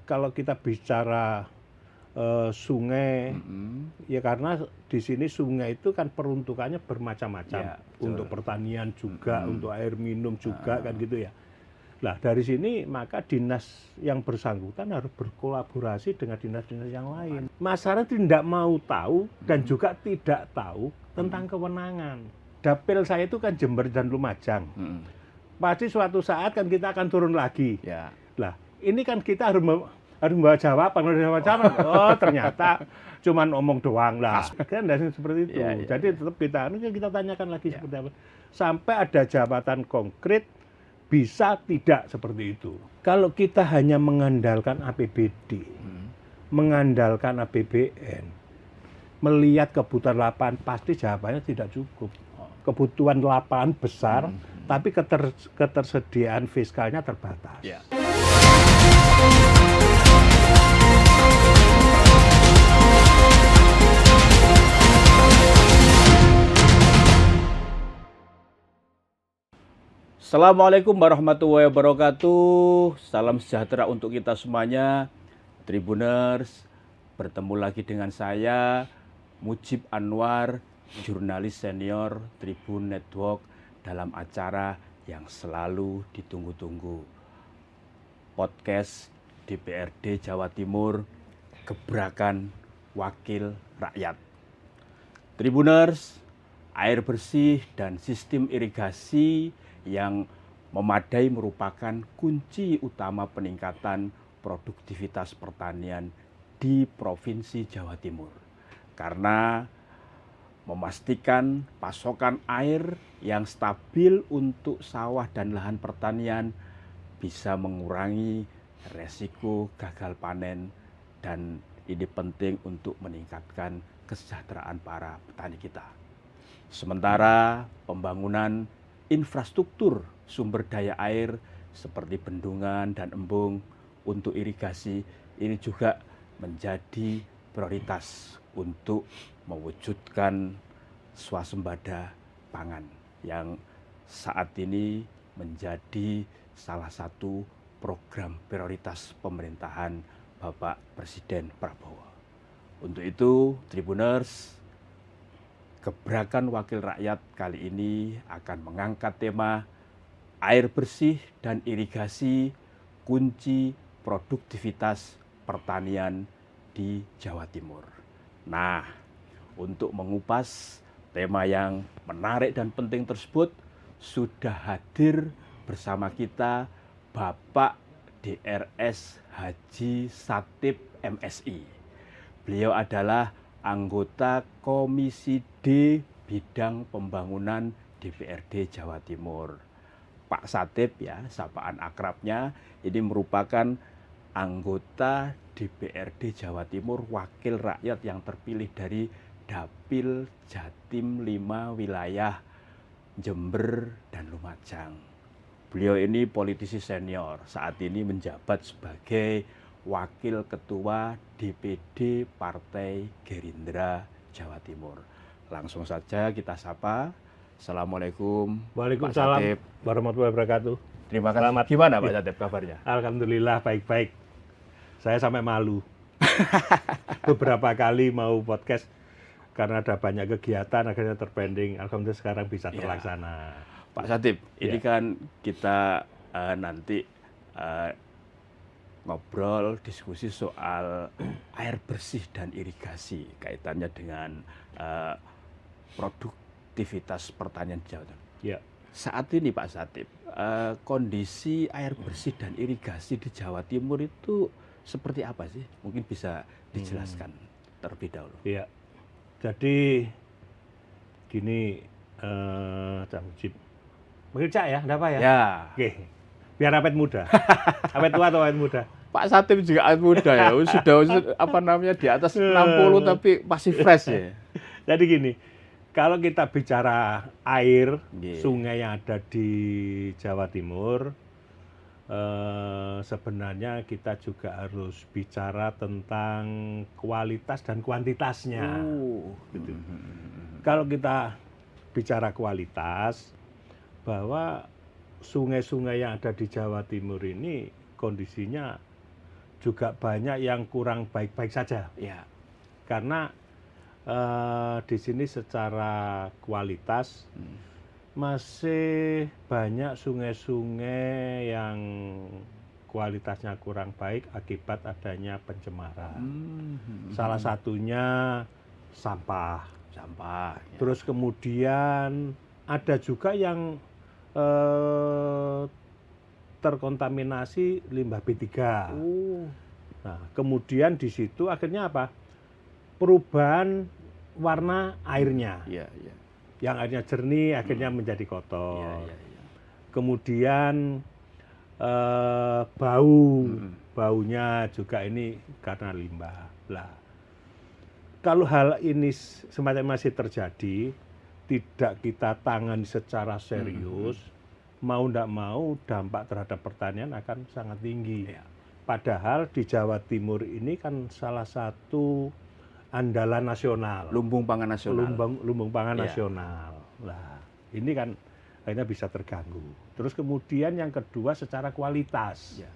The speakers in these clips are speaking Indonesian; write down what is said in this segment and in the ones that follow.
kalau kita bicara sungai, ya karena di sini sungai itu kan peruntukannya bermacam-macam, Ya, untuk pertanian juga, untuk air minum juga kan gitu ya. Nah dari sini maka dinas yang bersangkutan harus berkolaborasi dengan dinas-dinas yang lain. Masyarakat tidak mau tahu dan juga tidak tahu tentang kewenangan. Dapil saya itu kan Jember dan Lumajang. Pasti suatu saat kan kita akan turun lagi. Ya. Lah ini kan kita harus membawa jawaban. Oh ternyata cuman omong doang lah. Kan tidak seperti itu. Jadi tetap kita tanyakan lagi seperti apa. Sampai ada jabatan konkret, bisa tidak seperti itu. Kalau kita hanya mengandalkan APBD, mengandalkan APBN, melihat kebutuhan lapangan, pasti jawabannya tidak cukup. Kebutuhan lapangan besar, tapi ketersediaan fiskalnya terbatas. Ya. Assalamualaikum warahmatullahi wabarakatuh. Salam sejahtera untuk kita semuanya. Tribuners, bertemu lagi dengan saya Mujib Anwar, jurnalis senior Tribun Network, dalam acara yang selalu ditunggu-tunggu, podcast DPRD Jawa Timur, Gebrakan Wakil Rakyat. Tribuners, air bersih dan sistem irigasi yang memadai merupakan kunci utama peningkatan produktivitas pertanian di Provinsi Jawa Timur. Karena memastikan pasokan air yang stabil untuk sawah dan lahan pertanian bisa mengurangi resiko gagal panen, dan ini penting untuk meningkatkan kesejahteraan para petani kita. Sementara pembangunan infrastruktur sumber daya air seperti bendungan dan embung untuk irigasi ini juga menjadi prioritas untuk mewujudkan swasembada pangan yang saat ini menjadi salah satu program prioritas pemerintahan Bapak Presiden Prabowo. Untuk itu, Tribuners, Gebrakan Wakil Rakyat kali ini akan mengangkat tema air bersih dan irigasi, kunci produktivitas pertanian di Jawa Timur. Nah, untuk mengupas tema yang menarik dan penting tersebut, sudah hadir bersama kita Bapak DRS Haji Satip MSI. Beliau adalah anggota Komisi D Bidang Pembangunan DPRD Jawa Timur. Pak Satip ya, sapaan akrabnya, ini merupakan anggota DPRD Jawa Timur wakil rakyat yang terpilih dari Dapil Jatim 5 wilayah Jember dan Lumajang. Beliau ini politisi senior, saat ini menjabat sebagai Wakil Ketua DPD Partai Gerindra Jawa Timur. Langsung saja kita sapa. Assalamualaikum. Waalaikumsalam warahmatullahi wabarakatuh. Terima kasih. Selamat. Gimana Pak Satip kabarnya? Alhamdulillah baik-baik. Saya sampai malu. Beberapa kali mau podcast karena ada banyak kegiatan akhirnya terpending. Alhamdulillah sekarang bisa terlaksana. Pak Satip, ini kan kita nanti ngobrol, diskusi soal air bersih dan irigasi, kaitannya dengan produktivitas pertanian di Jawa Timur. Ya. Saat ini Pak Satip, kondisi air bersih dan irigasi di Jawa Timur itu seperti apa sih? Mungkin bisa dijelaskan terlebih dahulu. Iya. Jadi gini, Cak Mujib. Mungkin Cak ya, enggak apa ya? Ya. Oke. Biar awet muda. Awet tua atau awet muda? Pak Satip juga awet muda ya. Sudah apa namanya di atas 60 tapi masih fresh ya. Jadi gini, kalau kita bicara air, sungai yang ada di Jawa Timur, sebenarnya kita juga harus bicara tentang kualitas dan kuantitasnya. Gitu. Kalau kita bicara kualitas, bahwa sungai-sungai yang ada di Jawa Timur ini kondisinya juga banyak yang kurang baik-baik saja. Ya. Karena di sini secara kualitas masih banyak sungai-sungai yang kualitasnya kurang baik akibat adanya pencemaran. Salah satunya sampah. Sampah. Ya. Terus kemudian ada juga yang terkontaminasi limbah B3. Nah, kemudian di situ akhirnya apa? Perubahan warna airnya. Iya, iya. Yang airnya jernih akhirnya menjadi kotor. Iya, iya, iya. Kemudian baunya juga ini karena limbah. Lah, kalau hal ini semacam masih terjadi, tidak kita tangani secara serius, mau tidak mau dampak terhadap pertanian akan sangat tinggi. Ya. Padahal di Jawa Timur ini kan salah satu andalan nasional. Lumbung pangan nasional. Lumbung pangan Ya. nasional. Nah, ini kan akhirnya bisa terganggu. Terus kemudian yang kedua secara kualitas. Ya.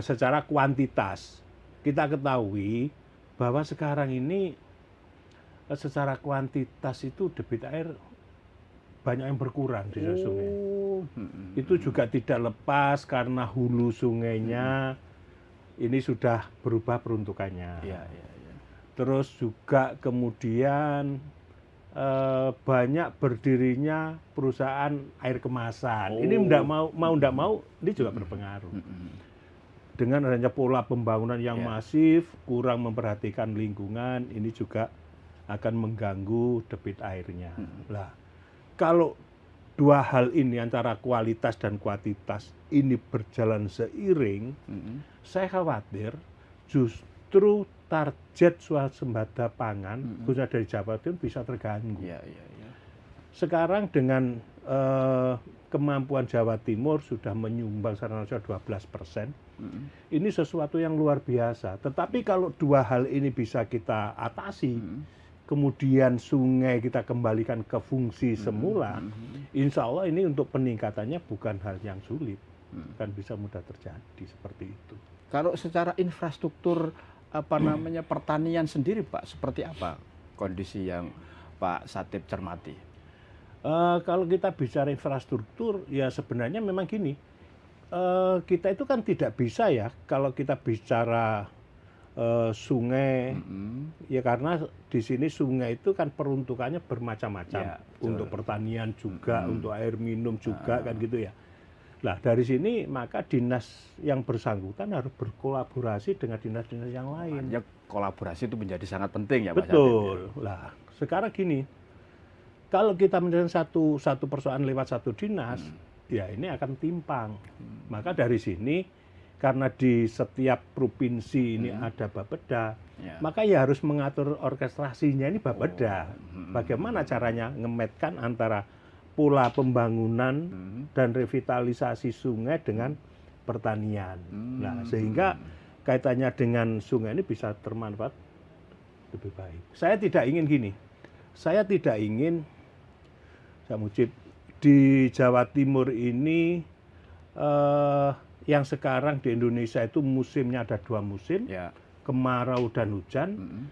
Secara kuantitas. Kita ketahui bahwa sekarang ini secara kuantitas itu debit air banyak yang berkurang di sungai. Itu juga tidak lepas karena hulu sungainya ini sudah berubah peruntukannya. Ya, ya, ya. Terus juga kemudian banyak berdirinya perusahaan air kemasan. Ini tidak mau ini juga berpengaruh. Dengan adanya pola pembangunan yang masif, kurang memperhatikan lingkungan, ini juga akan mengganggu debit airnya. Lah, kalau dua hal ini antara kualitas dan kuantitas ini berjalan seiring, saya khawatir justru target swasembada pangan khususnya dari Jawa Timur bisa terganggu. Ya, ya, ya. Sekarang dengan kemampuan Jawa Timur sudah menyumbang secara nasional 12%, ini sesuatu yang luar biasa. Tetapi kalau dua hal ini bisa kita atasi, kemudian sungai kita kembalikan ke fungsi semula, insya Allah ini untuk peningkatannya bukan hal yang sulit, kan bisa mudah terjadi seperti itu. Kalau secara infrastruktur pertanian sendiri, Pak, seperti apa kondisi yang Pak Chatib cermati? Kalau kita bicara infrastruktur, ya sebenarnya memang gini, kita itu kan tidak bisa ya kalau kita bicara sungai, ya karena di sini sungai itu kan peruntukannya bermacam-macam, Ya, untuk pertanian juga, untuk air minum juga kan gitu ya. Nah dari sini maka dinas yang bersangkutan harus berkolaborasi dengan dinas-dinas yang lain. Makanya kolaborasi itu menjadi sangat penting ya, Pak Chatib. Betul. Lah sekarang gini, kalau kita menyelesaikan satu persoalan lewat satu dinas, ya ini akan timpang. Maka dari sini, karena di setiap provinsi ini ada Bapeda, maka ya harus mengatur orkestrasinya ini Bapeda. Bagaimana caranya ngemetkan antara pola pembangunan dan revitalisasi sungai dengan pertanian. Nah, sehingga kaitannya dengan sungai ini bisa termanfaat lebih baik. Saya tidak ingin gini, saya tidak ingin, saya Mujib, di Jawa Timur ini yang sekarang di Indonesia itu musimnya ada 2 musim, kemarau dan hujan.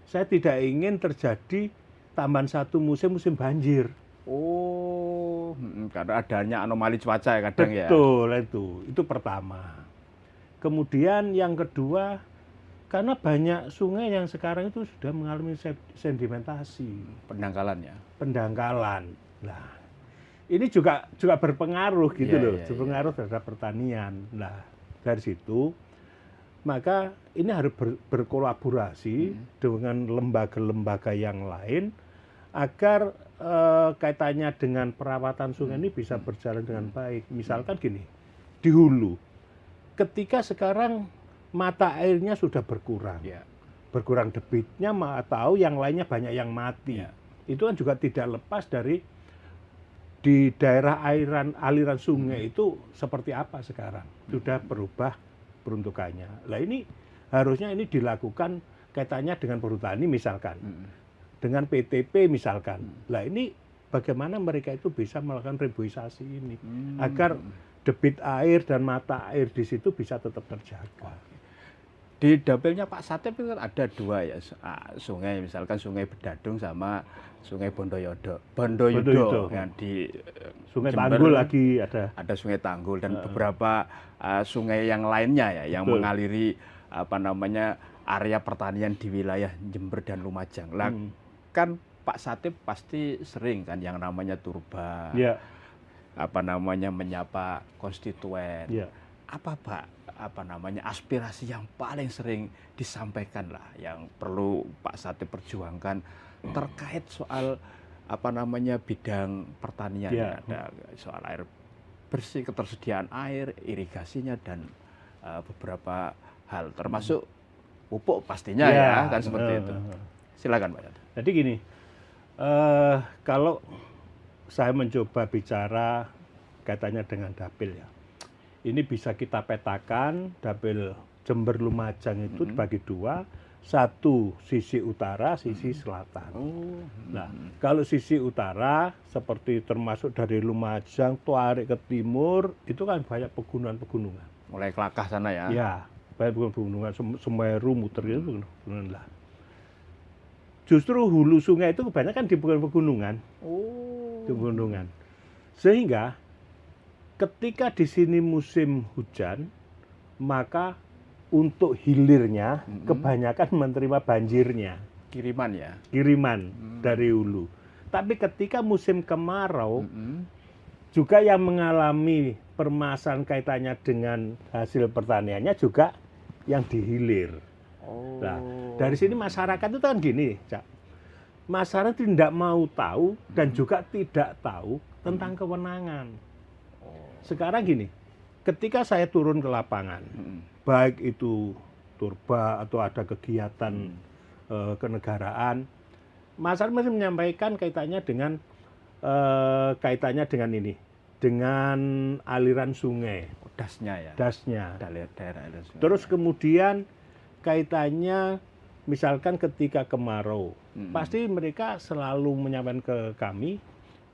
Saya tidak ingin terjadi tambahan 1 musim banjir. Oh, karena adanya anomali cuaca ya kadang. Betul, itu pertama. Kemudian yang kedua, karena banyak sungai yang sekarang itu sudah mengalami sedimentasi. Pendangkalan. Nah, ini juga berpengaruh gitu loh, berpengaruh terhadap pertanian. Nah, dari situ maka ini harus berkolaborasi dengan lembaga-lembaga yang lain agar kaitannya dengan perawatan sungai ini bisa berjalan dengan baik. Misalkan gini, di hulu, ketika sekarang mata airnya sudah berkurang, berkurang debitnya atau yang lainnya banyak yang mati, itu kan juga tidak lepas dari di daerah aliran sungai itu seperti apa sekarang, sudah berubah peruntukannya. Nah ini harusnya ini dilakukan kaitannya dengan perhutani misalkan, dengan PTP misalkan. Nah ini bagaimana mereka itu bisa melakukan reboisasi ini agar debit air dan mata air di situ bisa tetap terjaga. Di dapilnya Pak Satip itu kan ada dua ya, sungai, misalkan Sungai Bedadung sama Sungai Bondoyodo. Bondoyodo. Yang di Sungai Jember Tanggul lagi ada. Ada Sungai Tanggul dan beberapa sungai yang lainnya ya, yang Betul. mengaliri area pertanian di wilayah Jember dan Lumajang. Lah kan Pak Satip pasti sering kan yang namanya turba, Ya. menyapa konstituen. Ya. Apa Pak aspirasi yang paling sering disampaikan lah yang perlu Pak Satip perjuangkan terkait soal bidang pertanian Ya. ada soal air bersih, ketersediaan air, irigasinya dan beberapa hal termasuk pupuk pastinya ya kan seperti itu. Silakan Pak Satip. Jadi gini, kalau saya mencoba bicara kaitannya dengan dapil ya, ini bisa kita petakan dapil Jember Lumajang itu dibagi dua, satu sisi utara, sisi selatan. Nah, kalau sisi utara seperti termasuk dari Lumajang, tarik ke timur, itu kan banyak pegunungan-pegunungan. Mulai Kelakah sana ya? Ya, banyak pegunungan, Semeru, muter itu pegunungan lah. Justru hulu sungai itu kebanyakan di pegunungan. Di pegunungan. Sehingga ketika di sini musim hujan, maka untuk hilirnya kebanyakan menerima banjirnya. Kiriman ya? Kiriman dari hulu. Tapi ketika musim kemarau, juga yang mengalami permasalahan kaitannya dengan hasil pertaniannya juga yang dihilir. Nah, dari sini masyarakat itu kan gini, Cak. Masyarakat tidak mau tahu dan juga tidak tahu tentang kewenangan. Sekarang gini, ketika saya turun ke lapangan, baik itu turba atau ada kegiatan kenegaraan, masyarakat masih menyampaikan kaitannya dengan dengan aliran sungai. Dasnya ya? Dasnya. Daerah aliran sungai. Terus kemudian kaitannya misalkan ketika kemarau, pasti mereka selalu menyampaikan ke kami,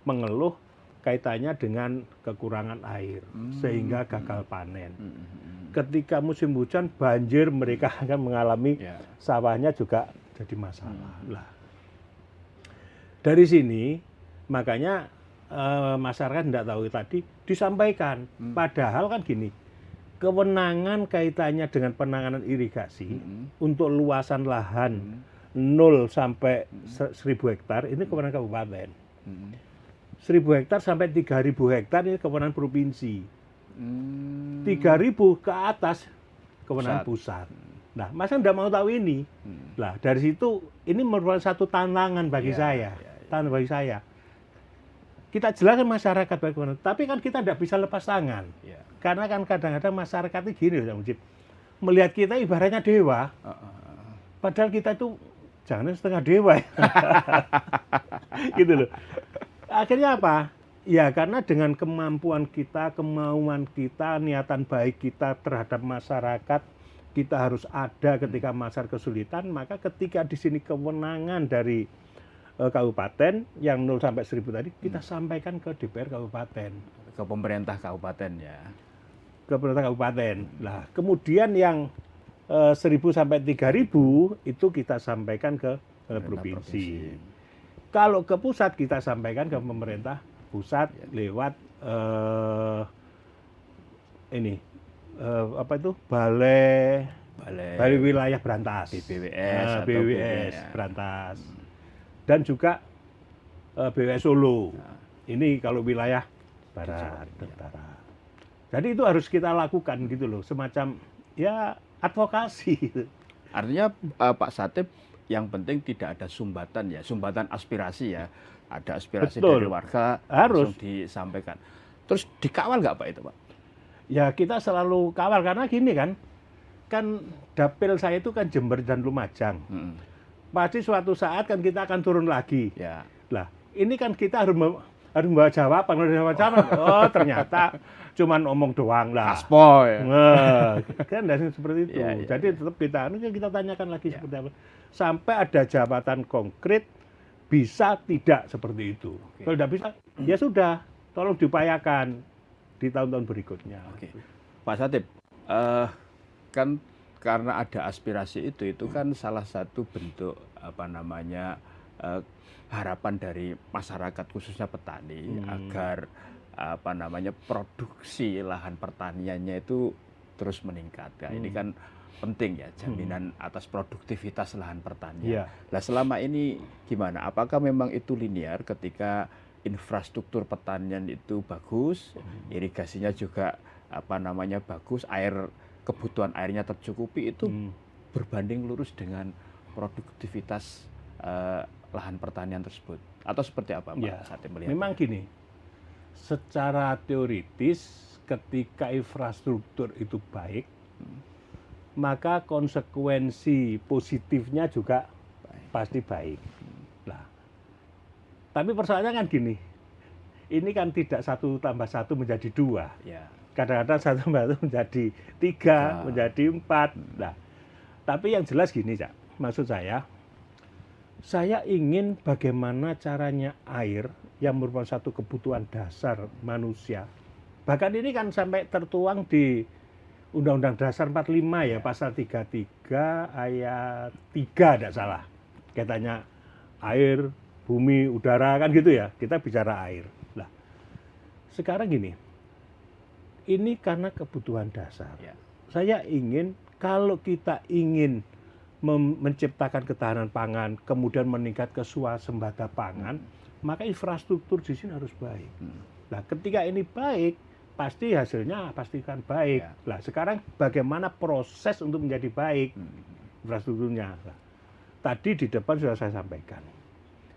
mengeluh kaitannya dengan kekurangan air, sehingga gagal panen. Ketika musim hujan banjir, mereka akan mengalami sawahnya juga jadi masalah. Lah, dari sini makanya masyarakat tidak tahu tadi disampaikan. Padahal kan gini, kewenangan kaitannya dengan penanganan irigasi untuk luasan lahan 0 sampai 1.000 hektar ini kewenangan kabupaten. 1.000 hektar sampai 3.000 hektar ini kewenangan provinsi. 3.000 ke atas kewenangan pusat. Nah, masa tidak mau tahu ini? Nah, dari situ ini merupakan satu tantangan bagi saya. Tantangan bagi saya. Kita jelaskan masyarakat bagaimana, tapi kan kita tidak bisa lepas tangan. Karena kan kadang-kadang masyarakat itu gini, Mujib, melihat kita ibaratnya dewa. Padahal kita itu jangan setengah dewa. Gitu loh. Akhirnya apa? Ya karena dengan kemampuan kita, kemauan kita, niatan baik kita terhadap masyarakat, kita harus ada ketika masyarakat kesulitan, maka ketika di sini kewenangan dari kabupaten yang 0 sampai 1.000 tadi, kita sampaikan ke DPR kabupaten. Ke pemerintah kabupaten ya. Ke pemerintah kabupaten. Nah, kemudian yang 1.000 sampai 3.000 itu kita sampaikan ke provinsi. Kalau ke pusat kita sampaikan ke pemerintah pusat lewat Balai Wilayah Brantas. BWS Brantas. Dan juga BWS Solo. Ini kalau wilayah barat, utara. Jadi itu harus kita lakukan gitu loh, semacam ya advokasi. Artinya Pak Satip yang penting tidak ada sumbatan ya, sumbatan aspirasi ya. Ada aspirasi dari warga harus disampaikan. Terus dikawal nggak Pak itu Pak? Ya kita selalu kawal karena gini kan dapil saya itu kan Jember dan Lumajang. Pasti suatu saat kan kita akan turun lagi. Ya. Lah ini kan kita harus membawa jawaban. Oh ternyata cuman omong doang lah. Kaspoy. Kan dari seperti itu. Jadi tetap kita tanyakan lagi seperti apa. Sampai ada jabatan konkret bisa tidak seperti itu. Kalau tidak bisa, ya sudah. Tolong diupayakan di tahun-tahun berikutnya. Pak Satip, kan karena ada aspirasi itu kan salah satu bentuk eh, harapan dari masyarakat khususnya petani agar produksi lahan pertaniannya itu terus meningkat. Nah, ini kan penting ya, jaminan atas produktivitas lahan pertanian. Nah, selama ini gimana? Apakah memang itu linear ketika infrastruktur pertanian itu bagus, irigasinya juga bagus, kebutuhan airnya tercukupi, itu berbanding lurus dengan produktivitas lahan pertanian tersebut? Atau seperti apa, Pak Satip melihat? Memang gini, secara teoritis ketika infrastruktur itu baik, maka konsekuensi positifnya juga pasti baik. Nah, tapi persoalannya kan gini, ini kan tidak 1 tambah 1 menjadi 2. Ya. Kadang-kadang 1 tambah 1 menjadi 3, menjadi 4. Nah, tapi yang jelas gini, Cak, maksud saya ingin bagaimana caranya air yang merupakan satu kebutuhan dasar manusia. Bahkan ini kan sampai tertuang di Undang-Undang Dasar 45 ya, pasal 33 ayat 3 tidak salah. Katanya air, bumi, udara kan gitu ya. Kita bicara air. Nah, sekarang gini. Ini karena kebutuhan dasar. Saya ingin kalau kita ingin menciptakan ketahanan pangan, kemudian meningkat swasembada pangan, maka infrastruktur di sini harus baik. Nah, ketika ini baik, pasti hasilnya pastikan baik. Nah, sekarang bagaimana proses untuk menjadi baik infrastrukturnya? Nah, tadi di depan sudah saya sampaikan,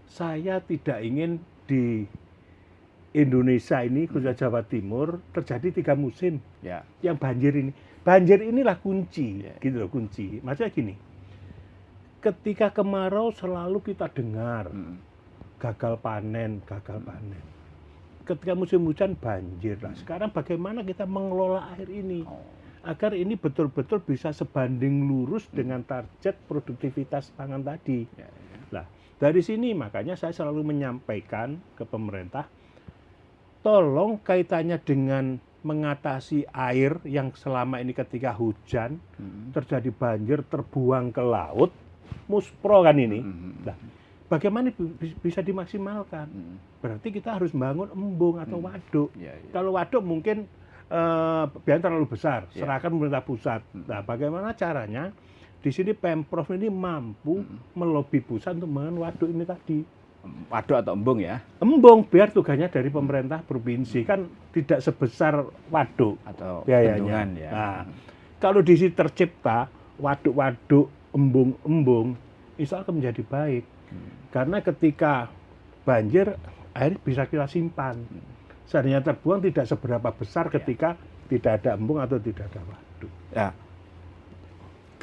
saya tidak ingin di Indonesia ini, khususnya Jawa Timur, terjadi 3 musim yang banjir ini. Banjir inilah kunci, gitu loh, kunci. Maksudnya gini, ketika kemarau selalu kita dengar gagal panen. Ketika musim hujan banjir. Nah, sekarang bagaimana kita mengelola air ini agar ini betul-betul bisa sebanding lurus dengan target produktivitas pangan tadi. Nah, dari sini makanya saya selalu menyampaikan ke pemerintah, tolong kaitannya dengan mengatasi air yang selama ini ketika hujan terjadi banjir terbuang ke laut, muspro kan ini. Nah, bagaimana bisa dimaksimalkan? Berarti kita harus membangun embung atau waduk. Kalau waduk mungkin biaya terlalu besar, serahkan pemerintah pusat. Nah, bagaimana caranya? Di sini Pemprov ini mampu melobi pusat untuk membangun waduk ini tadi. Waduk atau embung ya? Embung, biar tugasnya dari pemerintah provinsi, kan tidak sebesar waduk atau bendungan ya. Nah, kalau di sini tercipta waduk-waduk, embung-embung, insya Allah akan menjadi baik. Karena ketika banjir, air bisa kita simpan. Seandainya terbuang tidak seberapa besar ketika tidak ada embung atau tidak ada waduk. Ya.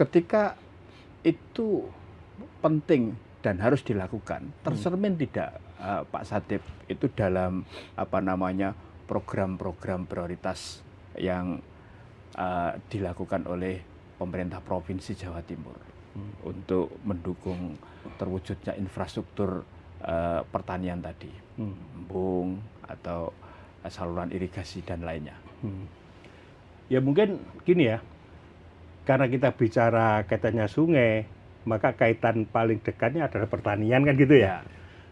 Ketika itu penting dan harus dilakukan, tercermin tidak Pak Satip itu dalam program-program prioritas yang dilakukan oleh pemerintah Provinsi Jawa Timur untuk mendukung terwujudnya infrastruktur pertanian tadi, embung atau saluran irigasi dan lainnya. Ya mungkin gini ya, karena kita bicara kaitannya sungai, maka kaitan paling dekatnya adalah pertanian kan gitu ya.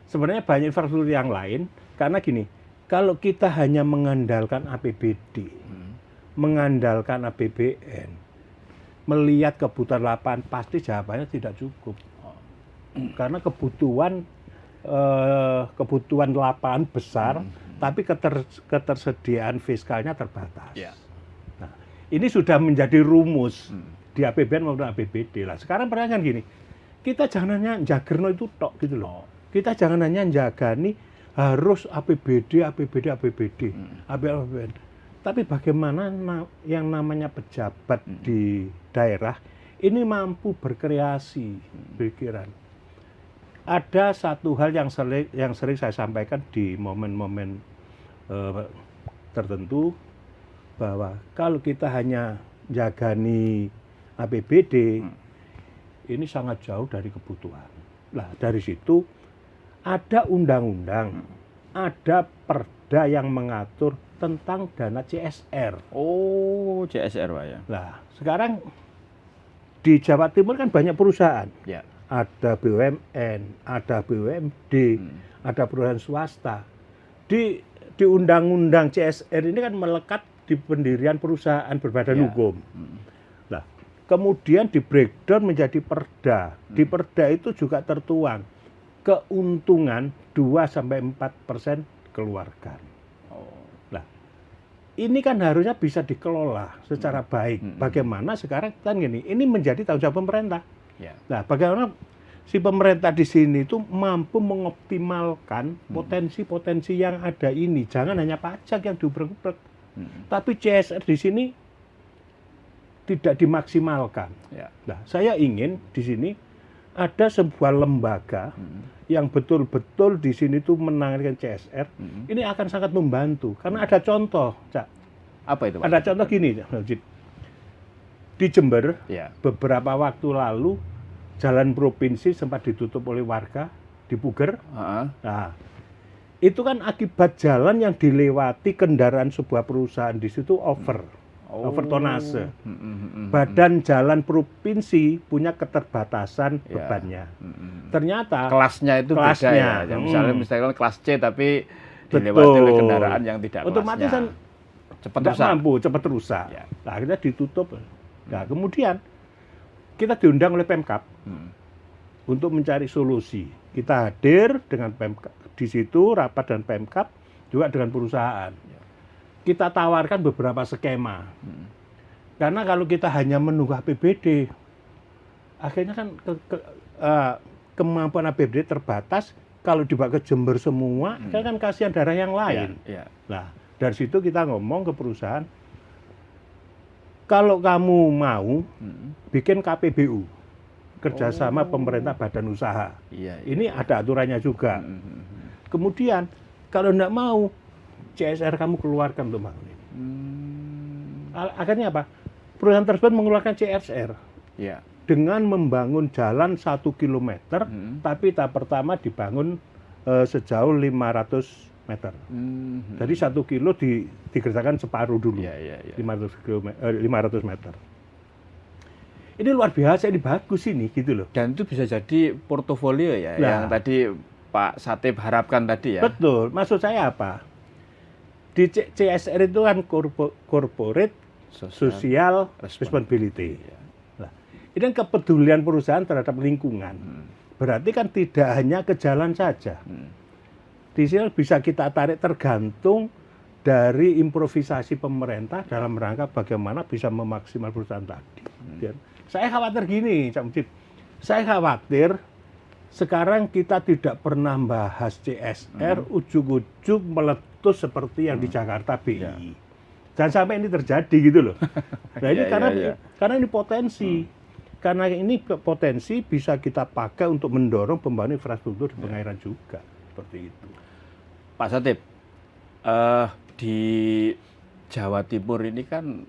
Sebenarnya banyak infrastruktur yang lain, karena gini, kalau kita hanya mengandalkan APBD, mengandalkan APBN, melihat kebutuhan lapangan, pasti jawabannya tidak cukup. Karena kebutuhan lapangan besar, tapi ketersediaan fiskalnya terbatas. Nah, ini sudah menjadi rumus di APBN maupun APBD lah. Sekarang pertanyaan gini, kita jangan hanya jagerno itu tok gitu loh. Kita jangan hanya jagani harus APBD. APBN. Tapi bagaimana yang namanya pejabat di daerah ini mampu berkreasi pikiran. Ada satu hal yang sering saya sampaikan di momen-momen tertentu, bahwa kalau kita hanya jagani APBD, ini sangat jauh dari kebutuhan. Nah, dari situ ada undang-undang, ada perda yang mengatur tentang dana CSR. Oh, CSR Pak ya. Nah, sekarang di Jawa Timur kan banyak perusahaan. Ya. Ada BUMN, ada BUMD, ada perusahaan swasta. Di undang-undang CSR ini kan melekat di pendirian perusahaan berbadan hukum. Nah, kemudian di breakdown menjadi perda. Di perda itu juga tertuang keuntungan 2-4% keluarkan. Nah, ini kan harusnya bisa dikelola secara baik. Bagaimana sekarang kan gini, ini menjadi tanggung jawab pemerintah. Nah, bagaimana si pemerintah di sini itu mampu mengoptimalkan potensi-potensi yang ada ini. Jangan hanya pajak yang diubrek-ubrek, tapi CSR di sini tidak dimaksimalkan. Nah, saya ingin di sini ada sebuah lembaga yang betul-betul di sini tuh menangani CSR. Ini akan sangat membantu karena ada contoh, Cak. Apa itu, Pak? Ada contoh gini, di Jember beberapa waktu lalu jalan provinsi sempat ditutup oleh warga di Puger. Nah, itu kan akibat jalan yang dilewati kendaraan sebuah perusahaan di situ over tonase. Badan jalan provinsi punya keterbatasan bebannya. Ternyata kelasnya itu beda ya. Misalnya kelas C tapi dilewati oleh kendaraan yang tidak otomatis kan cepat rusak. Nah, akhirnya ditutup. Nah, kemudian kita diundang oleh Pemkab untuk mencari solusi. Kita hadir dengan Pemkab di situ, rapat dengan Pemkab juga dengan perusahaan. Kita tawarkan beberapa skema. Karena kalau kita hanya menunggu APBD, akhirnya kan kemampuan APBD terbatas. Kalau dibawa ke Jember semua, kan kasihan daerah yang lain. Nah, dari situ kita ngomong ke perusahaan, kalau kamu mau bikin KPBU, kerjasama pemerintah badan usaha. Ini ada aturannya juga. Kemudian kalau tidak mau, CSR kamu keluarkan untuk bangun ini. Akhirnya apa? Perusahaan tersebut mengeluarkan CSR dengan membangun jalan 1 kilometer, tapi tahap pertama dibangun sejauh 500 meter. Jadi 1 kilo dikerjakan separuh dulu, 500 meter. Ini luar biasa, ini bagus ini, gitu loh. Dan itu bisa jadi portofolio ya, yang tadi Pak Satip harapkan tadi ya. Betul, maksud saya apa? Di CSR itu kan corporate social responsibility. Nah, ini kan kepedulian perusahaan terhadap lingkungan. Berarti kan tidak hanya ke jalan saja. Di sini bisa kita tarik tergantung dari improvisasi pemerintah dalam rangka bagaimana bisa memaksimal perusahaan tadi. Saya khawatir gini, Cak Mujib. Saya khawatir sekarang kita tidak pernah bahas CSR, ujug-ujug meletus seperti yang di Jakarta BI. Jangan sampai ini terjadi gitu loh. Nah ini karena ini potensi. Karena ini potensi bisa kita pakai untuk mendorong pembangunan infrastruktur di pengairan juga. Seperti itu. Pak Satip, di Jawa Timur ini kan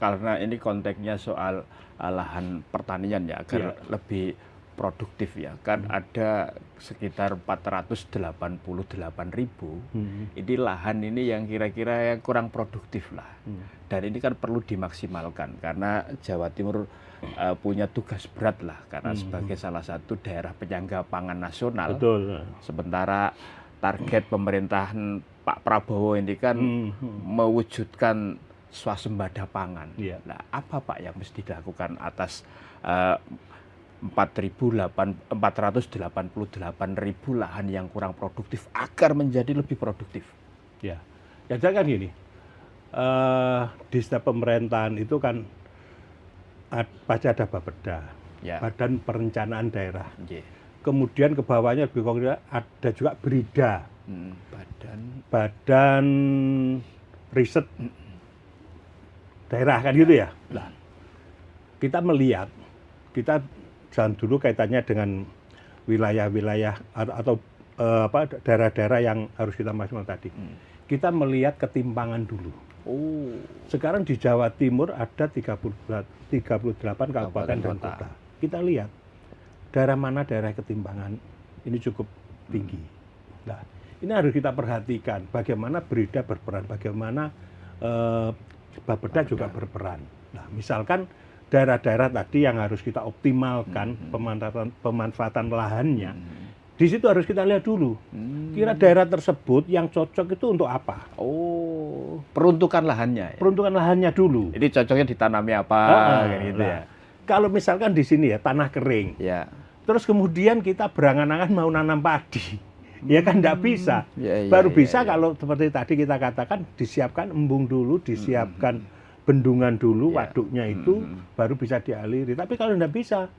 karena ini konteksnya soal lahan pertanian ya, agar lebih produktif ya, kan ada sekitar 488.000 ini lahan ini yang kira-kira yang kurang produktif lah. Dan ini kan perlu dimaksimalkan karena Jawa Timur punya tugas berat lah, karena sebagai salah satu daerah penyangga pangan nasional. Betul. Sementara target pemerintahan Pak Prabowo ini kan mewujudkan swasembada pangan. Nah, apa Pak yang mesti dilakukan atas 488.000 lahan yang kurang produktif agar menjadi lebih produktif? Ya kan gini, di setiap pemerintahan itu kan pasti ada Bapeda, Badan Perencanaan Daerah. Kemudian ke bawahnya lebih konkret ada juga BRIDA, Badan Riset Daerah kan gitu ya. Nah, kita melihat, kita jangan dulu kaitannya dengan wilayah-wilayah atau daerah-daerah yang harus kita maksimal tadi. Kita melihat ketimpangan dulu. Sekarang di Jawa Timur ada 38 kabupaten dan kota. Kita lihat daerah mana daerah ketimpangan ini cukup tinggi. Nah, ini harus kita perhatikan bagaimana BRIDA berperan, bagaimana Bapeda juga berperan. Nah, misalkan daerah-daerah tadi yang harus kita optimalkan pemanfaatan lahannya. Di situ harus kita lihat dulu, kira daerah tersebut yang cocok itu untuk apa? Oh, peruntukan lahannya. Ya? Peruntukan lahannya dulu. Ini cocoknya ditanami apa, kayak gitu ya. Kalau misalkan di sini ya tanah kering, Ya. terus kemudian kita berangan-angan mau nanam padi, ya kan nggak bisa. Baru bisa kalau seperti tadi kita katakan disiapkan embung dulu, disiapkan bendungan dulu, waduknya itu baru bisa dialiri. Tapi kalau nggak bisa,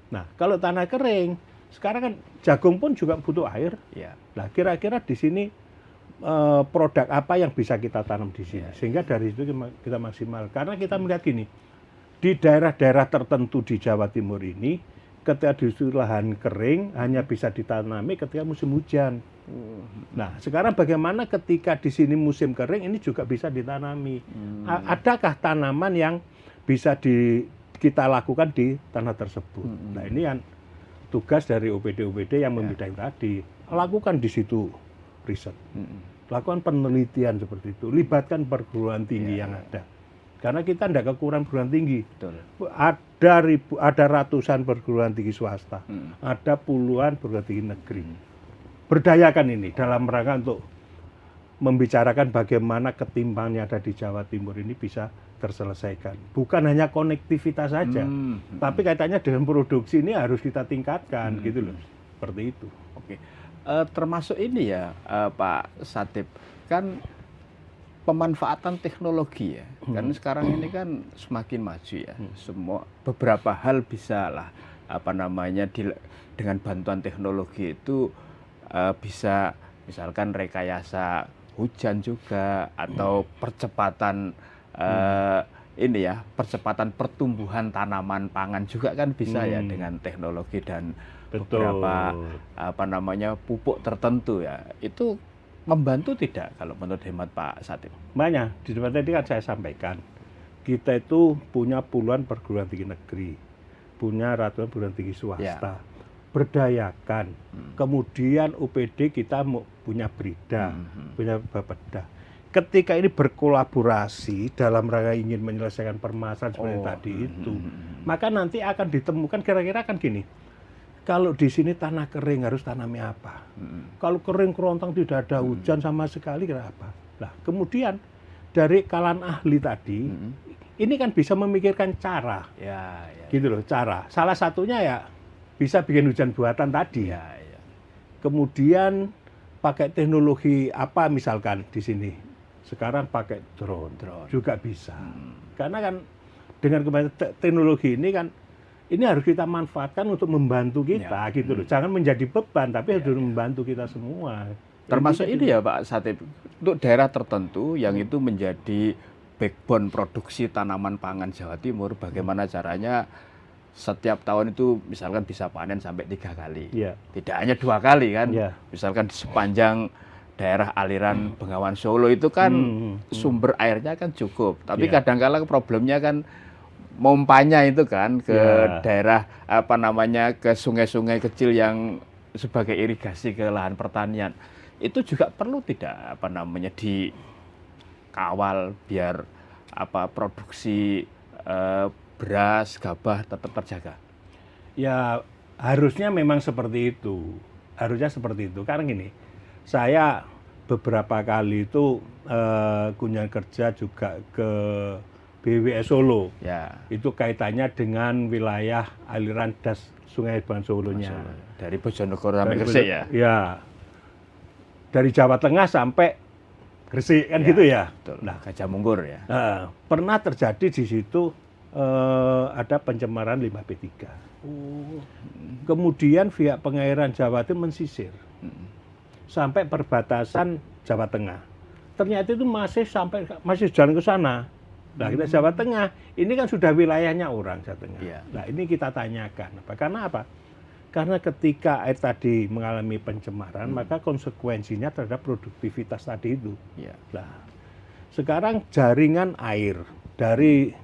nah kalau tanah kering, sekarang kan jagung pun juga butuh air. Ya. Nah kira-kira di sini produk apa yang bisa kita tanam di sini, sehingga dari situ kita maksimal. Karena kita melihat gini, di daerah-daerah tertentu di Jawa Timur ini, ketika di lahan kering hanya bisa ditanami ketika musim hujan. Nah, sekarang bagaimana ketika di sini musim kering ini juga bisa ditanami? Adakah tanaman yang bisa kita lakukan di tanah tersebut? Nah, ini kan tugas dari OPD-OPD yang membidangi tadi. Lakukan di situ riset, lakukan penelitian seperti itu, libatkan perguruan tinggi yang ada. Karena kita tidak kekurangan perguruan tinggi. Betul. Ada ratusan perguruan tinggi swasta, ada puluhan perguruan tinggi negeri. Berdayakan ini dalam rangka untuk membicarakan bagaimana ketimpangan yang ada di Jawa Timur ini bisa terselesaikan. Bukan hanya konektivitas saja, tapi kaitannya dengan produksi ini harus kita tingkatkan, gitu loh. Seperti itu. Oke. Termasuk ini ya, Pak Satip, kan pemanfaatan teknologi ya. Kan sekarang ini kan semakin maju ya. Semua beberapa hal bisa lah dengan bantuan teknologi itu bisa misalkan rekayasa hujan juga atau percepatan percepatan pertumbuhan tanaman pangan juga kan bisa ya dengan teknologi dan beberapa pupuk tertentu ya. Itu membantu tidak kalau menurut hemat Pak Satip? Banyak. Di depan tadi kan saya sampaikan, kita itu punya puluhan perguruan tinggi negeri, punya ratusan perguruan tinggi swasta. Berdayakan. Kemudian UPD kita punya BRIDA, punya Bapeda. Ketika ini berkolaborasi dalam rangka ingin menyelesaikan permasalahan seperti tadi itu, maka nanti akan ditemukan kira-kira kan gini. Kalau di sini tanah kering harus tanami apa? Kalau kering kerontang tidak ada hujan sama sekali kira apa? Nah, kemudian dari kalangan ahli tadi, ini kan bisa memikirkan cara, gitu loh, cara. Salah satunya ya bisa bikin hujan buatan tadi. Kemudian pakai teknologi apa misalkan di sini? Sekarang pakai drone juga bisa. Karena kan dengan teknologi ini kan ini harus kita manfaatkan untuk membantu kita, gitu loh. Jangan menjadi beban, tapi harus membantu kita semua. Termasuk ini ya Pak Satip, untuk daerah tertentu yang itu menjadi backbone produksi tanaman pangan Jawa Timur, bagaimana caranya setiap tahun itu misalkan bisa panen sampai 3 kali. Tidak hanya 2 kali kan. Misalkan di sepanjang daerah aliran Bengawan Solo itu kan sumber airnya kan cukup. Tapi kadang-kala problemnya kan mompanya itu kan ke daerah ke sungai-sungai kecil yang sebagai irigasi ke lahan pertanian. Itu juga perlu tidak dikawal biar produksi beras, gabah tetap terjaga. Ya harusnya memang seperti itu. Harusnya seperti itu. Karena gini, saya beberapa kali itu kunjungan kerja juga ke BWS Solo. Itu kaitannya dengan wilayah aliran das Sungai Bengawan Solonya. Dari Bojonegoro sampai Gresik ya? Ya. Dari Jawa Tengah sampai Gresik kan gitu ya. Betul. Nah, Gajah Mungkur ya. Pernah terjadi di situ ada pencemaran limbah B3. Kemudian pihak pengairan Jawa Timur mensisir sampai perbatasan Jawa Tengah. Ternyata itu masih jalan ke sana. Nah, kita Jawa Tengah, ini kan sudah wilayahnya orang Jawa Tengah. Nah, ini kita tanyakan. Karena apa? Karena ketika air tadi mengalami pencemaran, maka konsekuensinya terhadap produktivitas tadi itu. Nah, sekarang jaringan air dari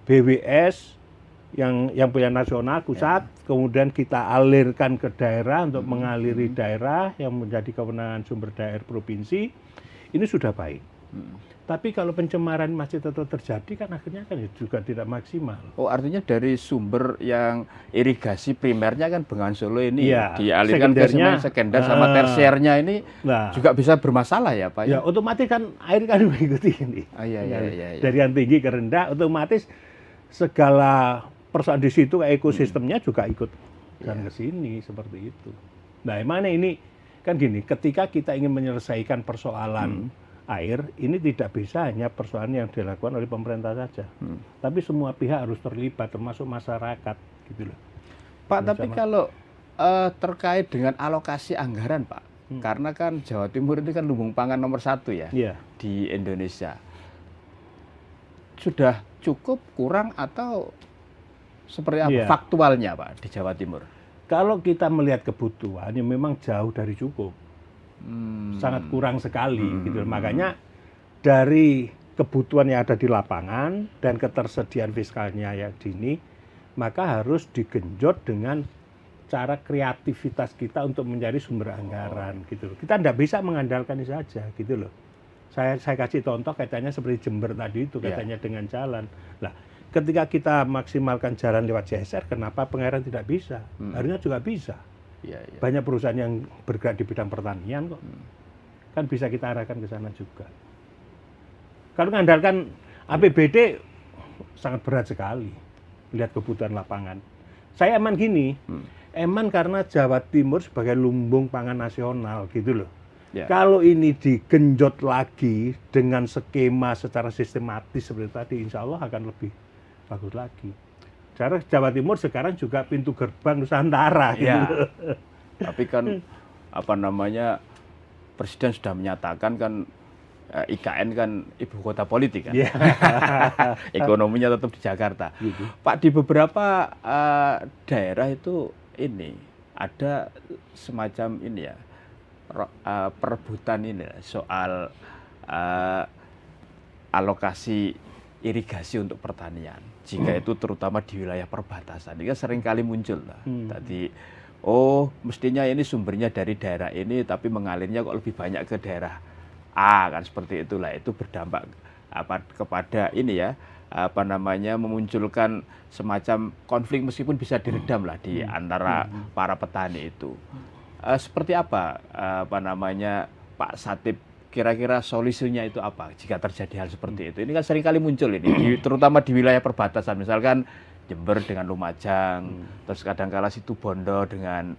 BWS yang punya nasional pusat, kemudian kita alirkan ke daerah untuk mengaliri daerah yang menjadi kewenangan sumber daya air provinsi, ini sudah baik. Tapi kalau pencemaran masih tetap terjadi kan akhirnya kan juga tidak maksimal. Oh, artinya dari sumber yang irigasi primernya kan Bengawan Solo ini Iya, dialirkan ke sungai sekunder sama tersiernya ini juga bisa bermasalah ya Pak? Ya otomatis kan air kan mengikuti ini. Iya. Dari yang tinggi ke rendah otomatis segala persoalan di situ ekosistemnya juga ikut dan ke sini seperti itu. Nah, mana ini kan gini, ketika kita ingin menyelesaikan persoalan air, ini tidak bisa hanya persoalan yang dilakukan oleh pemerintah saja. Tapi semua pihak harus terlibat, termasuk masyarakat, gitu loh. Pak, tapi kalau terkait dengan alokasi anggaran, Pak, karena kan Jawa Timur ini kan lumbung pangan nomor 1 ya di Indonesia. Sudah cukup, kurang, atau seperti apa faktualnya, Pak, di Jawa Timur? Kalau kita melihat kebutuhan, ya memang jauh dari cukup. Sangat kurang sekali gitu. Makanya dari kebutuhan yang ada di lapangan dan ketersediaan fiskalnya yang dini, maka harus digenjot dengan cara kreativitas kita untuk mencari sumber anggaran gitu loh. Kita tidak bisa mengandalkan ini saja gitu loh. Saya kasih contoh kaitannya seperti Jember tadi itu kaitannya dengan jalan. Nah, ketika kita maksimalkan jalan lewat CSR, kenapa pengairan tidak bisa? Harusnya juga bisa. Banyak perusahaan yang bergerak di bidang pertanian kok. Kan bisa kita arahkan ke sana juga. Kalau mengandalkan APBD sangat berat sekali lihat kebutuhan lapangan. Saya eman gini, eman karena Jawa Timur sebagai lumbung pangan nasional gitu loh. Kalau ini digenjot lagi dengan skema secara sistematis seperti tadi, insya Allah akan lebih bagus lagi. Karena Jawa Timur sekarang juga pintu gerbang Nusantara. Gitu. Tapi kan apa namanya Presiden sudah menyatakan kan IKN kan ibu kota politik kan, ekonominya tetap di Jakarta. Pak, di beberapa daerah itu ini ada semacam ini ya perebutan ini soal alokasi irigasi untuk pertanian. Jika itu terutama di wilayah perbatasan, ini kan sering kali muncul lah. Tadi, mestinya ini sumbernya dari daerah ini, tapi mengalirnya kok lebih banyak ke daerah A, kan seperti itulah. Itu berdampak kepada ini ya, memunculkan semacam konflik meskipun bisa diredam lah di antara para petani itu. Seperti apa, Pak Satip? Kira-kira solusinya itu apa jika terjadi hal seperti itu? Ini kan sering kali muncul ini, terutama di wilayah perbatasan, misalkan Jember dengan Lumajang, terus kadang-kala Situbondo dengan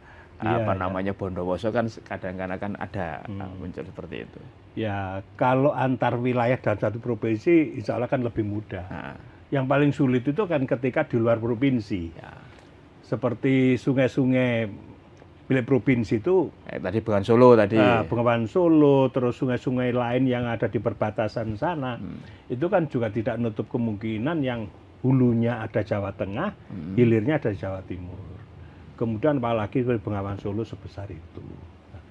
Bondowoso kan kadang-kadang kan ada muncul seperti itu. Ya, kalau antar wilayah dalam satu provinsi, insya Allah kan lebih mudah. Yang paling sulit itu kan ketika di luar provinsi, seperti sungai-sungai milik provinsi itu tadi Bengawan Solo tadi. Bengawan Solo, terus sungai-sungai lain yang ada di perbatasan sana, itu kan juga tidak menutup kemungkinan yang hulunya ada Jawa Tengah, hilirnya ada Jawa Timur. Kemudian apalagi Bengawan Solo sebesar itu. Nah,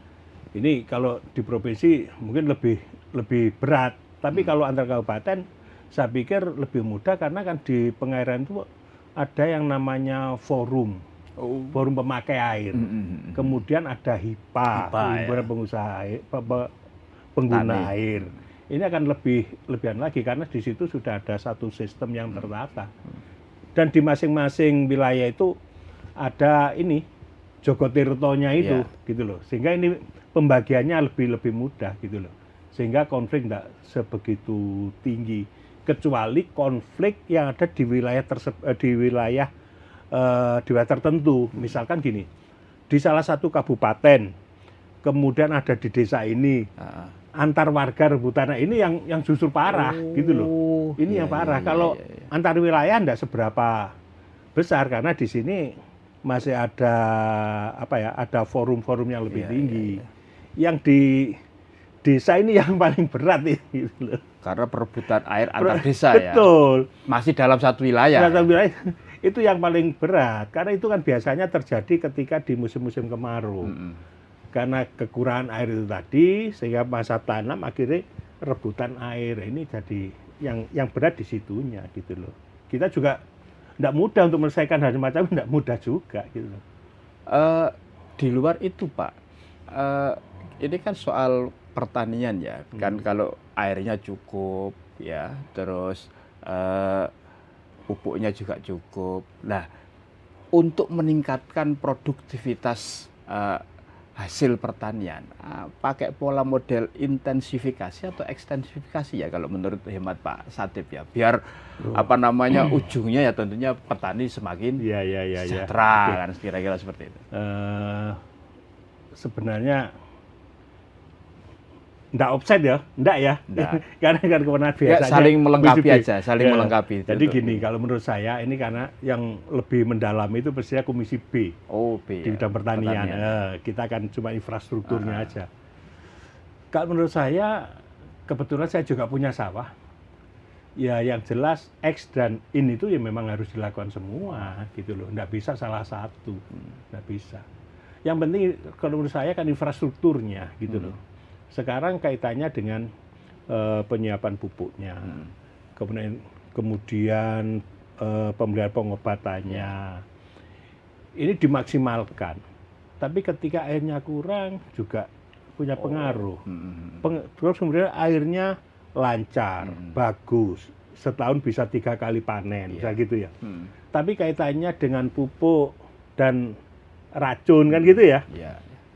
ini kalau di provinsi mungkin lebih berat, tapi kalau antar kabupaten saya pikir lebih mudah karena kan di pengairan itu ada yang namanya forum pemakai air, kemudian ada HIPA, pengusaha air, pengguna air. Ini akan lebihan lagi karena di situ sudah ada satu sistem yang tertata. Dan di masing-masing wilayah itu ada ini Jogotirtonya itu, gitu loh. Sehingga ini pembagiannya lebih mudah, gitu loh. Sehingga konflik tidak sebegitu tinggi, kecuali konflik yang ada di wilayah tertentu. Misalkan gini, di salah satu kabupaten, kemudian ada di desa ini, antar warga rebutan, ini yang justru parah, gitu loh. Ini yang parah. Kalau antar wilayah enggak seberapa besar karena di sini masih ada ada forum-forum yang lebih tinggi. Yang di desa ini yang paling berat gitu loh. Karena perebutan air antar desa ya. Betul. Masih dalam satu wilayah. Dalam wilayah. Itu yang paling berat, karena itu kan biasanya terjadi ketika di musim-musim kemarau. Karena kekurangan air itu tadi, sehingga masa tanam akhirnya rebutan air. Ini jadi yang berat di situnya gitu loh. Kita juga tidak mudah untuk menyelesaikan hal semacam, tidak mudah juga gitu loh. Di luar itu Pak, ini kan soal pertanian ya, kan kalau airnya cukup ya, terus pupuknya juga cukup. Nah, untuk meningkatkan produktivitas hasil pertanian, pakai pola model intensifikasi atau ekstensifikasi ya kalau menurut hemat Pak Satip ya, biar apa namanya ujungnya ya tentunya petani semakin sejahtera kan kira-kira seperti itu. Sebenarnya enggak offset ya, enggak ya. Karena kan kewenangan biasanya saling melengkapi aja, saling melengkapi. Jadi gini, kalau menurut saya ini karena yang lebih mendalam itu pastinya Komisi B. Di bidang pertanian. Kita kan cuma infrastrukturnya aja. Kalau menurut saya, kebetulan saya juga punya sawah. Ya yang jelas X dan in itu ya memang harus dilakukan semua gitu loh. Enggak bisa salah satu. Enggak bisa. Yang penting kalau menurut saya kan infrastrukturnya gitu loh. Sekarang kaitannya dengan penyiapan pupuknya, kemudian pemberian pengobatannya, ini dimaksimalkan. Tapi ketika airnya kurang juga punya pengaruh. Terus kemudian airnya lancar, bagus, setahun bisa 3 kali panen, bisa gitu ya. Tapi kaitannya dengan pupuk dan racun kan gitu ya.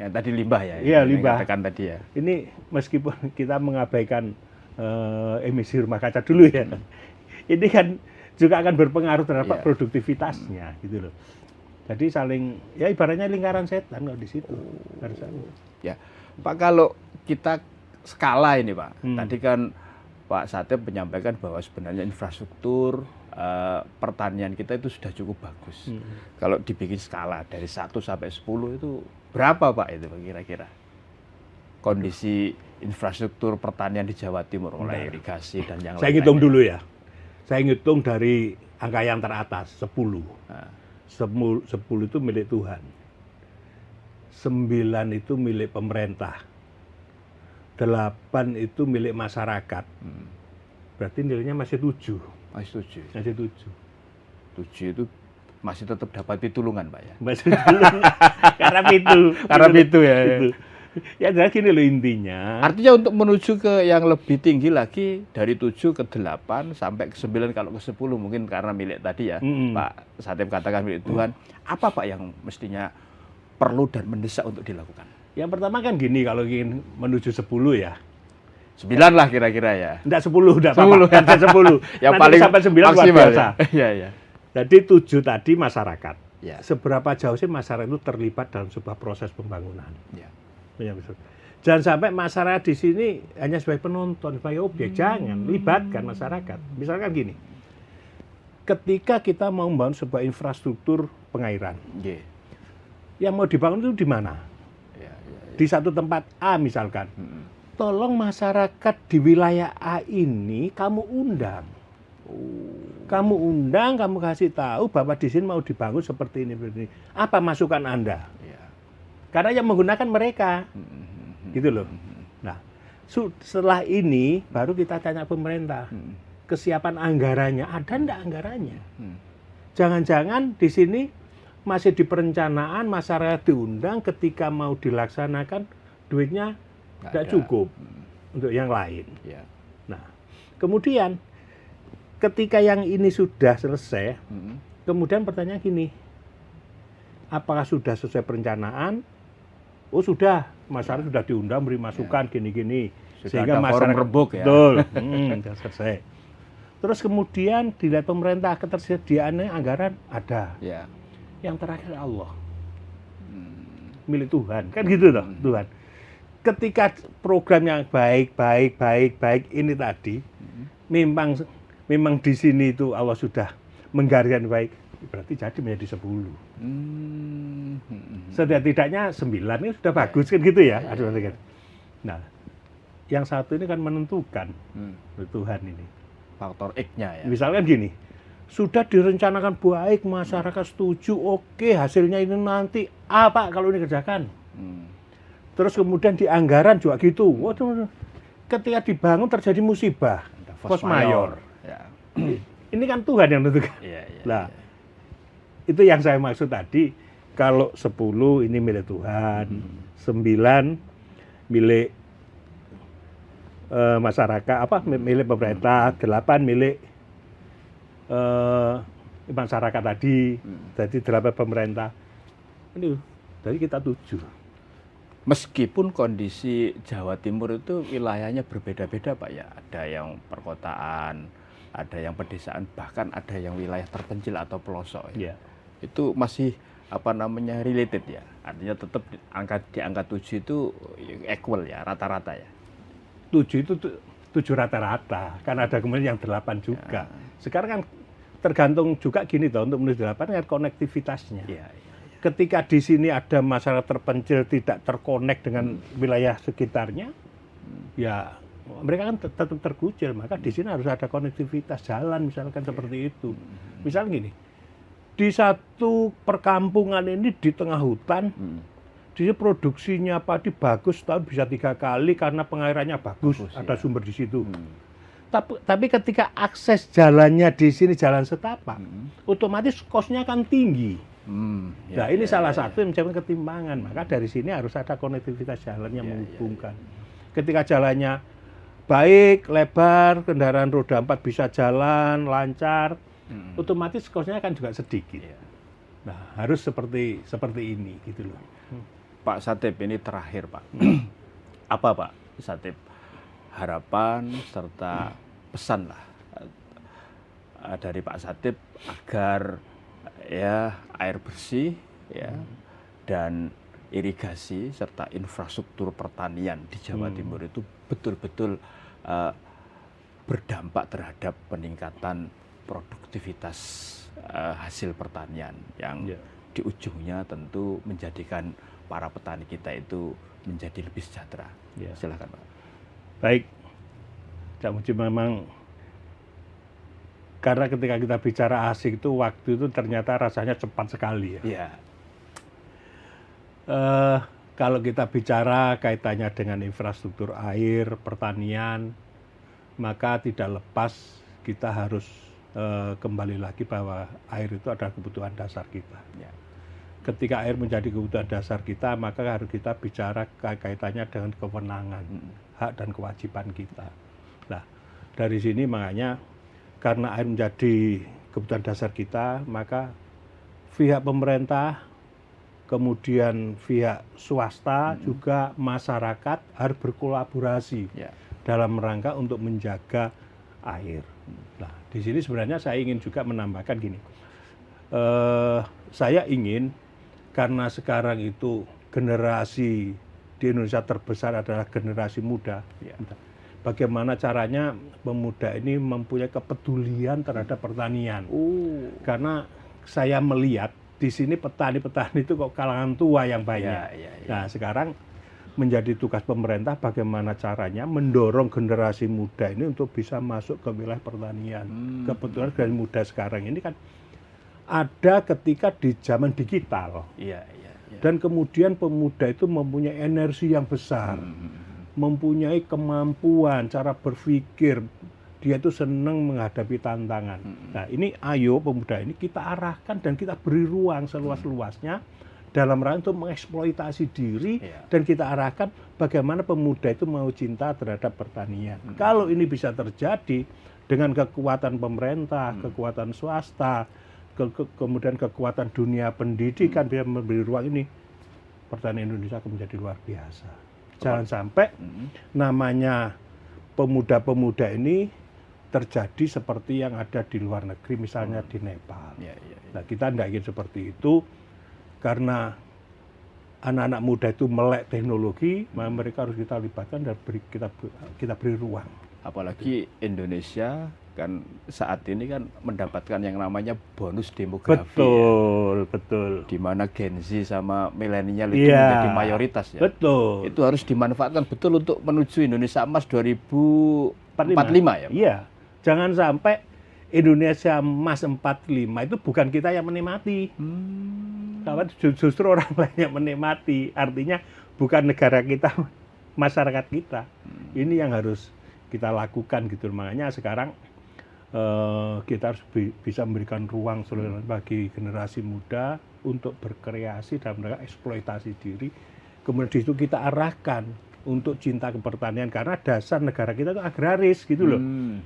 Yang tadi limbah ya. Iya, limbah. Katakan tadi ya. Ini meskipun kita mengabaikan emisi rumah kaca dulu ya, ini kan juga akan berpengaruh terhadap produktivitasnya gitu loh. Jadi saling ya ibaratnya lingkaran setan kalau di situ. Ya, Pak, kalau kita skala ini Pak, tadi kan Pak Satip menyampaikan bahwa sebenarnya infrastruktur pertanian kita itu sudah cukup bagus. Kalau dibikin skala dari 1 sampai 10 itu berapa Pak itu kira-kira kondisi infrastruktur pertanian di Jawa Timur mulai irigasi dan yang lain? Saya hitung dulu ya. Saya hitung dari angka yang teratas 10. 10 itu milik Tuhan. 9 itu milik pemerintah. 8 itu milik masyarakat. Berarti nilainya masih 7. Masih 7. Masih 7. 7 itu masih tetap dapat pitulungan Pak ya? Masih pitulungan. Karena pitu ya. Ya jadi gini loh intinya. Artinya untuk menuju ke yang lebih tinggi lagi dari 7 ke 8 sampai ke 9, kalau ke 10 mungkin karena milik tadi ya, Pak Satip katakan milik Tuhan. Apa Pak yang mestinya perlu dan mendesak untuk dilakukan? Yang pertama kan gini, kalau ingin menuju 10 ya. 9 lah kira-kira ya. Enggak 10, enggak apa-apa. Kan 10. Yang nanti paling sampai 9 luar biasa. Iya. Jadi 7 tadi masyarakat. Ya. Seberapa jauh sih masyarakat itu terlibat dalam sebuah proses pembangunan? Ya. Jangan sampai masyarakat di sini hanya sebagai penonton, sebagai objek. Jangan libatkan masyarakat. Misalkan gini, ketika kita mau membangun sebuah infrastruktur pengairan, yang mau dibangun itu di mana? Di satu tempat A misalkan. Tolong masyarakat di wilayah A ini kamu undang. Kamu undang, kamu kasih tahu bahwa di sini mau dibangun seperti ini. Apa masukan Anda? Karena yang menggunakan mereka. Gitu loh. Nah, setelah ini baru kita tanya pemerintah. Kesiapan anggarannya, ada enggak anggarannya? Jangan-jangan di sini masih di perencanaan, masyarakat diundang, ketika mau dilaksanakan duitnya tidak cukup untuk yang lain. Nah, kemudian ketika yang ini sudah selesai, kemudian pertanyaan gini, apakah sudah selesai perencanaan? Oh sudah, masyarakat sudah diundang beri masukan gini-gini, sehingga masyarakat rebuk ya. Betul, sudah selesai. Terus kemudian dilihat pemerintah, ketersediaannya anggaran ada. Yang terakhir Allah, milik Tuhan, kan gitu toh Tuhan. Ketika program yang baik ini tadi, memang di sini itu Allah sudah menggariskan baik, berarti jadi menjadi 10. Setidak-tidaknya 9 ini sudah bagus kan gitu ya. Nah, yang satu ini kan menentukan Tuhan ini. Faktor X-nya ya. Misalkan gini, sudah direncanakan baik, masyarakat setuju, oke, hasilnya ini nanti apa kalau ini kerjakan. Terus kemudian di anggaran juga gitu. Waduh, ketika dibangun terjadi musibah, force mayor. Ini kan Tuhan yang menentukan. Nah, itu yang saya maksud tadi. Kalau 10 ini milik Tuhan, 9 milik masyarakat, milik pemerintah, 8 milik masyarakat tadi, jadi 8 pemerintah. Ini dari kita 7. Meskipun kondisi Jawa Timur itu wilayahnya berbeda-beda Pak ya, ada yang perkotaan, ada yang pedesaan, bahkan ada yang wilayah terpencil atau pelosok ya. Itu masih related ya, artinya tetap di angka 7 itu equal ya, rata-rata ya. 7 itu 7 rata-rata, kan ada kemudian yang 8 juga. Sekarang kan tergantung juga gini toh, untuk menuju 8 kan konektivitasnya. Ketika di sini ada masyarakat terpencil tidak terkonek dengan wilayah sekitarnya, ya mereka kan tetap terkucil. Maka di sini harus ada konektivitas jalan, misalkan seperti itu. Misalnya gini, di satu perkampungan ini di tengah hutan, di sini produksinya padi bagus, tahun bisa 3 kali karena pengairannya bagus ada sumber di situ. Tapi ketika akses jalannya di sini jalan setapak, otomatis kosnya kan tinggi. Nah ini salah satu yang menyebabkan ketimpangan. Maka dari sini harus ada konektivitas jalan yang menghubungkan. Ketika jalannya baik, lebar, kendaraan roda 4 bisa jalan, lancar, otomatis kosnya kan juga sedikit. Nah harus seperti ini gitu loh. Pak Satip, ini terakhir Pak. Apa Pak Satip harapan serta pesan lah dari Pak Satip agar ya air bersih ya dan irigasi serta infrastruktur pertanian di Jawa Timur itu betul-betul berdampak terhadap peningkatan produktivitas hasil pertanian yang di ujungnya tentu menjadikan para petani kita itu menjadi lebih sejahtera. Silakan Pak. Baik, Cak Muji, memang karena ketika kita bicara asik itu waktu itu ternyata rasanya cepat sekali ya. Kalau kita bicara kaitannya dengan infrastruktur air, pertanian, maka tidak lepas kita harus kembali lagi bahwa air itu adalah kebutuhan dasar kita. Ketika air menjadi kebutuhan dasar kita, maka harus kita bicara kaitannya dengan kewenangan, hak dan kewajiban kita. Nah, dari sini makanya karena air menjadi kebutuhan dasar kita, maka pihak pemerintah, kemudian pihak swasta, juga masyarakat harus berkolaborasi dalam rangka untuk menjaga air. Nah, di sini sebenarnya saya ingin juga menambahkan gini. Saya ingin, karena sekarang itu generasi di Indonesia terbesar adalah generasi muda, bagaimana caranya pemuda ini mempunyai kepedulian terhadap pertanian. Karena saya melihat di sini petani-petani itu kok kalangan tua yang banyak. Nah, sekarang menjadi tugas pemerintah bagaimana caranya mendorong generasi muda ini untuk bisa masuk ke wilayah pertanian. Kebetulan generasi muda sekarang ini kan ada ketika di zaman digital. Dan kemudian pemuda itu mempunyai energi yang besar. Mempunyai kemampuan, cara berpikir, dia itu senang menghadapi tantangan. Nah ini ayo pemuda ini kita arahkan dan kita beri ruang seluas-luasnya dalam rangka untuk mengeksploitasi diri dan kita arahkan bagaimana pemuda itu mau cinta terhadap pertanian. Kalau ini bisa terjadi dengan kekuatan pemerintah, kekuatan swasta, kemudian kekuatan dunia pendidikan bisa memberi ruang ini, pertanian Indonesia akan menjadi luar biasa. Jangan sampai namanya pemuda-pemuda ini terjadi seperti yang ada di luar negeri, misalnya di Nepal. Nah, kita tidak ingin seperti itu, karena anak-anak muda itu melek teknologi, maka mereka harus kita libatkan dan kita beri ruang. Apalagi Indonesia kan saat ini kan mendapatkan yang namanya bonus demografi. Betul. Di mana Gen Z sama milenial itu menjadi mayoritas ya. Betul. Itu harus dimanfaatkan betul untuk menuju Indonesia Emas 2045 ya. Iya. Jangan sampai Indonesia Emas 45 itu bukan kita yang menikmati. Justru orang lain yang menikmati. Artinya bukan negara kita, masyarakat kita. Ini yang harus kita lakukan gitu. Makanya sekarang kita harus bisa memberikan ruang bagi generasi muda untuk berkreasi dalam rangka eksploitasi diri. Kemudian di situ kita arahkan untuk cinta ke pertanian karena dasar negara kita itu agraris gitu loh. Hmm.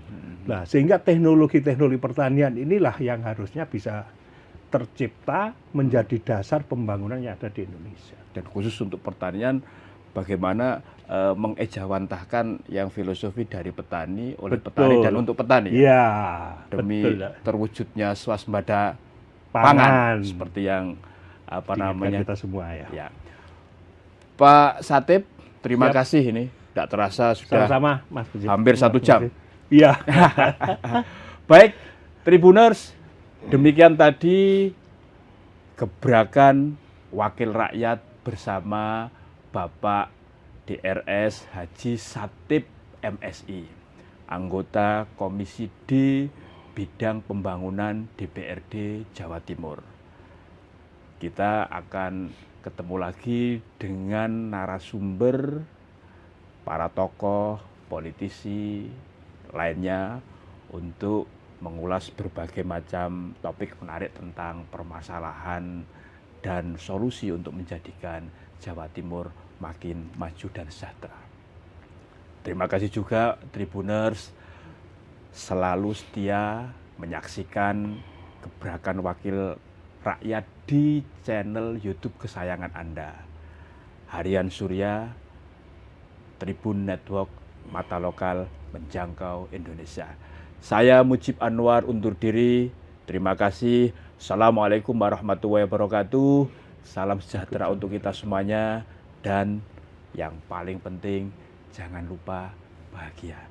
Nah, sehingga teknologi-teknologi pertanian inilah yang harusnya bisa tercipta menjadi dasar pembangunan yang ada di Indonesia. Dan khusus untuk pertanian, bagaimana mengejawantahkan yang filosofi dari petani, oleh Betul. petani dan untuk petani. Iya, Demi betul. terwujudnya swasembada Pangan. pangan seperti yang Diingatkan kita semua ya. Ya. Pak Satip, terima Siap. kasih ini. Tidak terasa sudah Sama-sama, Mas Puji. hampir 1 jam. Iya. Baik, Tribuners, demikian tadi gebrakan wakil rakyat bersama Bapak DRS Haji Satip MSI, anggota Komisi D Bidang Pembangunan DPRD Jawa Timur. Kita akan ketemu lagi dengan narasumber, para tokoh, politisi lainnya untuk mengulas berbagai macam topik menarik tentang permasalahan dan solusi untuk menjadikan Jawa Timur makin maju dan sejahtera. Terima kasih juga Tribuners selalu setia menyaksikan gebrakan wakil rakyat di channel YouTube kesayangan Anda. Harian Surya, Tribun Network, mata lokal menjangkau Indonesia. Saya Mujib Anwar undur diri. Terima kasih. Assalamualaikum warahmatullahi wabarakatuh. Salam sejahtera untuk kita semuanya. Dan yang paling penting, jangan lupa bahagia.